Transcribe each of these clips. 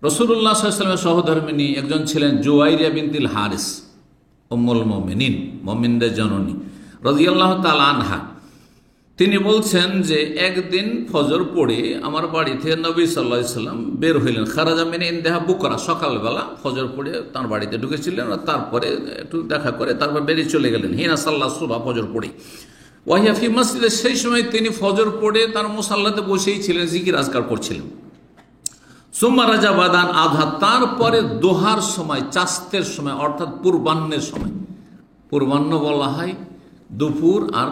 রাসূলুল্লাহ সাল্লাল্লাহু আলাইহি ওয়াসাল্লামের সহধর্মিণী একজন ছিলেন জুওয়াইরিয়া বিনতুল হারিস, উম্মুল মুমিনিন, মুমিনদের জননী রাদিয়াল্লাহু তাআলা আনহা। তিনি বলছেন যে একদিন ফজর পড়ে আমার বাড়িতে নবী সাল্লাল্লাহু আলাইহি ওয়াসাল্লাম বের হইলেন। খারাজা মিন ইনদিহা বুকরা, সকালবেলা ফজর পড়ে তার বাড়িতে ঢুকেছিলেন, আর তারপরে একটু দেখা করে তারপর বেরিয়ে চলে গেলেন। হিনা সাল্লাহ সুবহা, ফজর পড়ে। ওয়াহিয়া ফি মসজিদে, সেই সময় তিনি ফজর পড়ে তার মুসাল্লাতে বসেই ছিলেন, জিকির আজকার করছিলেন। সুম্মা রাজা বাদান আধা, তারপরে দোহার সময়, চাস্তের সময়, অর্থাৎ পূর্বাহ্নের সময়। পূর্বাহ্ন বলা হয় দুপুর আর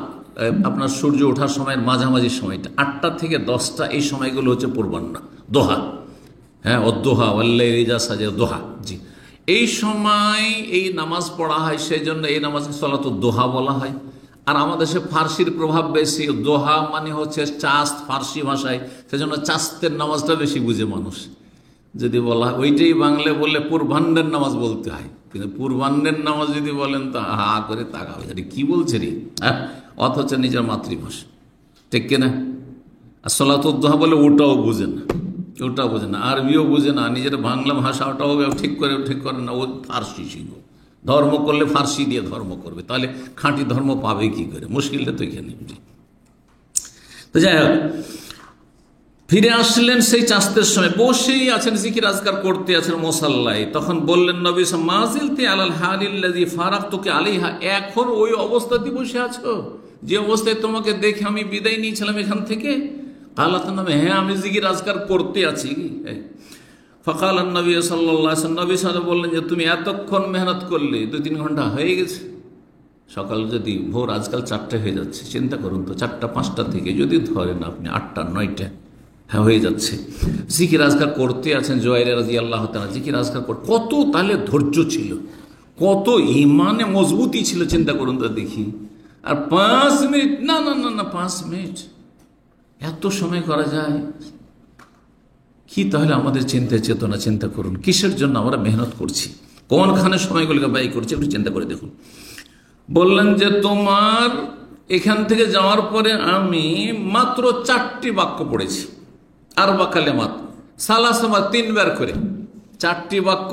আপনার সূর্য ওঠার সময়ের মাঝামাঝি সময়টা, 8টা থেকে 10টা, এই সময়গুলো হচ্ছে পূর্বাহ্ন, দোহা। হ্যাঁ, অদোহা ওয়াল্লাইলি ইযা সাজা, দোহা। জি, এই সময় এই নামাজ পড়া হয়, সেই জন্য এই নামাজকে সালাতুদ দোহা বলা হয়। আর আমাদের দেশে ফার্সির প্রভাব বেশি, দোহা মানে হচ্ছে চাস্ত ফার্সি ভাষায়, সেজন্য চাস্তের নামাজটা বেশি বুঝে মানুষ। যদি বলা হয় ওইটাই বাংলায় বললে পূর্বাহ্নের নামাজ বলতে হয়, কিন্তু পূর্বাহ্নের নামাজ যদি বলেন তো হা করে তাকা হয়ে যায়, কি বলছে রে, হ্যাঁ, অথচ নিজের মাতৃভাষা, ঠিক কিনা? আর সালাতুদ দোহা বলে ওটাও বুঝে না, ওটাও বুঝে না, আরবিও বুঝে না, নিজের বাংলা ভাষা ওটাও ঠিক করে না, ও ফার্সি শিখব। ধর্ম করলে ফার্সি দিয়ে ধর্ম করবে, তাহলে খাঁটি ধর্ম পাবে কি করে? মুশকিলটা তো এখানে। তো যাই হোক, ফিরে আসলেন সেই চাস্তের সময়, বসেই আছেন, জিকির আজকার করতে আছেন মুসাল্লায়। তখন বললেন নবী মাজিলতি আলাল হালিল্লাযী ফারাকতুকা আলাইহা, এখন ওই অবস্থাতে বসে আছো যে অবস্থায় তোমাকে দেখে আমি বিদায় নিয়েছিলাম এখান থেকে? কালাত নবী, হ্যাঁ আমি জিকির আজকার করতে আছি। ফাকাল নবী সাল্লাল্লাহু আলাইহি ওয়াসাল্লাম, নবী সাল্লাল্লাহু বললেন যে তুমি এতক্ষণ মেহনত করলে, 2-3 ঘন্টা হয়ে গেছে। সকাল যদি ভোর, আজকাল 4টে হয়ে যাচ্ছে, চিন্তা করুন তো, 4টা-5টা থেকে যদি ধরেন আপনি 8টা-9টা, হ্যাঁ হয়ে যাচ্ছে। জিকির আজকার করতে আছেন জুয়াইরিয়া রাদিয়াল্লাহু তাআলা, জিকির আজকার করতে কত তাহলে ধৈর্য ছিল, কত ইমানে মজবুতি ছিল, চিন্তা করুন তো দেখি। আর 5 মিনিট, না 5 মিনিট এত সময় করা যায় কি? তাহলে আমাদের চিন্তা চেতনা, চিন্তা করুন কিসের জন্য আমরা মেহনত করছি, কোনখানে সময়গুলোকে ব্যয় করছি, একটু চিন্তা করে দেখুন। বললেন যে তোমার এখান থেকে যাওয়ার পরে আমি মাত্র 4টি বাক্য পড়েছি, আর বাকালে মাত্র সালাসমা, 3বার করে, 4টি বাক্য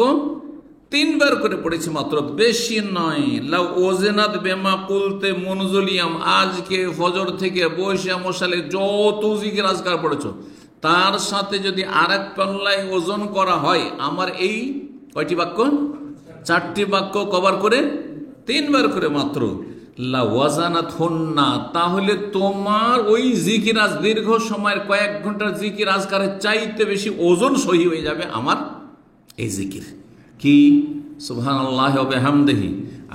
3বার করে পড়েছি মাত্র, বেশি নয়। লাউ ওজেনাত বেমা কুলতে মনজুলিয়াম, আজকে ফজর থেকে বসে মশালে যত জিকির আজকার পড়েছো, তার সাথে যদি আরেক পাল্লায় ওজন করা হয় আমার এই কয়টি বাক্য, 4টি বাক্য কভার করে 3বার করে মাত্র, লা ওয়াজানাত হুন্না, তাহলে তোমার ওই জিকির আজ দীর্ঘ সময়ের কয়েক ঘন্টার জিকির আজকারের চাইতে বেশি ওজন সহি হয়ে যাবে আমার এই জিকির। কি? সুবহানাল্লাহি ওয়া বিহামদিহি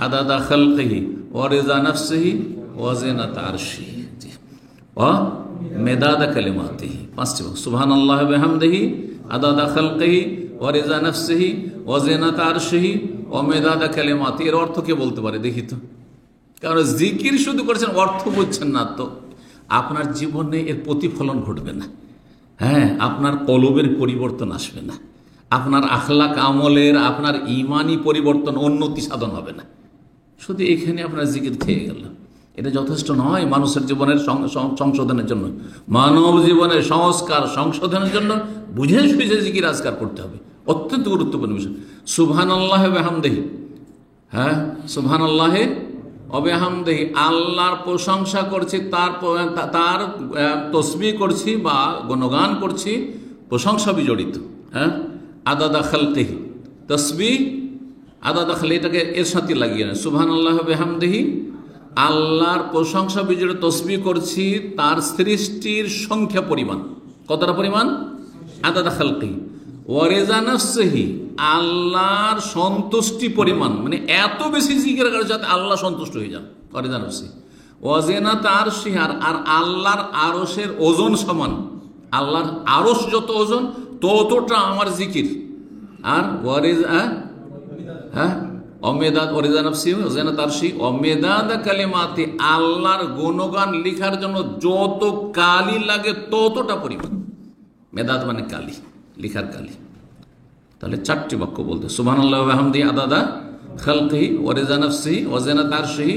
আদাদা খালকিহি ওয়া রিজা নাফসিহি ওয়া জিনাতা আরশিহি ওয়া মিদাদা কালিমাতিহি। 5টি বাক্য, সুবহানাল্লাহি ওয়া বিহামদিহি আদাদা খালকিহি ওয়া রিজা নাফসিহি ওয়া জিনাতা আরশিহি ওয়া মিদাদা কালিমাতিহি। এর অর্থ কে বলতে পারে দেখি তো? কারণ জিকির শুধু করেছেন, অর্থ বুঝছেন না তো আপনার জীবনে এর প্রতিফলন ঘটবে না। হ্যাঁ, আপনার কলবের পরিবর্তন আসবে না, আপনার আখলাক আমলের, আপনার ইমানি পরিবর্তন, উন্নতি সাধন হবে না। শুধু এখানে আপনার জিকির থেকে গেল, এটা যথেষ্ট নয় মানুষের জীবনের সংশোধনের জন্য, মানব জীবনের সংস্কার সংশোধনের জন্য বুঝে সুঝে জিকির আজকার করতে হবে, অত্যন্ত গুরুত্বপূর্ণ বিষয়। সুবহানাল্লাহি ওয়া বিহামদিহি, হ্যাঁ সুবহানাল্লাহি ওয়া বিহামদিহি, আল্লাহর প্রশংসা করছি, তার তসবিহ করছি বা গুণগান করছি, প্রশংসা বিজড়িত। হ্যাঁ, আদাদা খালকিহি, তসবিহ আদাদা খালি, এটাকে এর সাথে লাগিয়ে নেয়, সুবহানাল্লাহি ওয়া বিহামদিহি, আল্লাহর প্রশংসা বিজড়িত তসবিহ করছি তার সৃষ্টির সংখ্যা পরিমাণ, কতটা পরিমাণ? আদাদা খালকিহি, ওয়া রিজা নাফসিহি, আল্লাহর সন্তুষ্টি পরিমাণ, মানে এত বেশি জিকির করে যাতে আল্লাহ সন্তুষ্ট হয়ে যান, ওয়া রিজা নাফসিহি ওয়া জিনাতা আরশিহি, আর আল্লাহর আরশের ওজন সমান, আল্লাহর আরশ যত ওজন ততটা আমার জিকির। আর ওয়া রিজা, হ্যাঁ অমেদাদ ওয়া রিজা নাফসিহি ওয়া জিনাতা আরশিহি ওয়া মিদাদা কালিমাতি, আল্লাহর গুণগান লেখার জন্য যত কালি লাগে ততটা পরিমাণ। মেদাদ মানে কালি, লিখার কালি। তাহলে 4টি বাক্য বলতে, সুবহানাল্লাহি ওয়া বিহামদিহি আদাদা খালকিহি ওয়া রিজা নাফসিহি ওয়া জিনাতা আরশিহি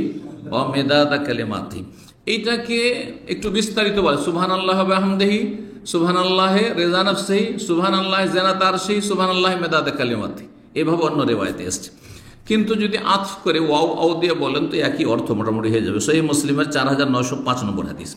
ওয়া মিদাদা কালিমাতিহি। এইটাকে একটু বিস্তারিত বলে, সুবহানাল্লাহি ওয়া বিহামদিহি সুবহানাল্লাহে রেজা নাফসিহি, সুবহানাল্লাহি জিনাত আরশিহি, সুবহানাল্লাহি মিদাদা কালিমাতিহি, এভাবে অন্য রিওয়ায়াতে এসেছে। কিন্তু যদি আতফ করে ওয়াও আও দিয়ে বলেন তো একই অর্থ মোটামুটি হয়ে যাবে। সহিহ মুসলিমের 4905 নম্বর হাদিস।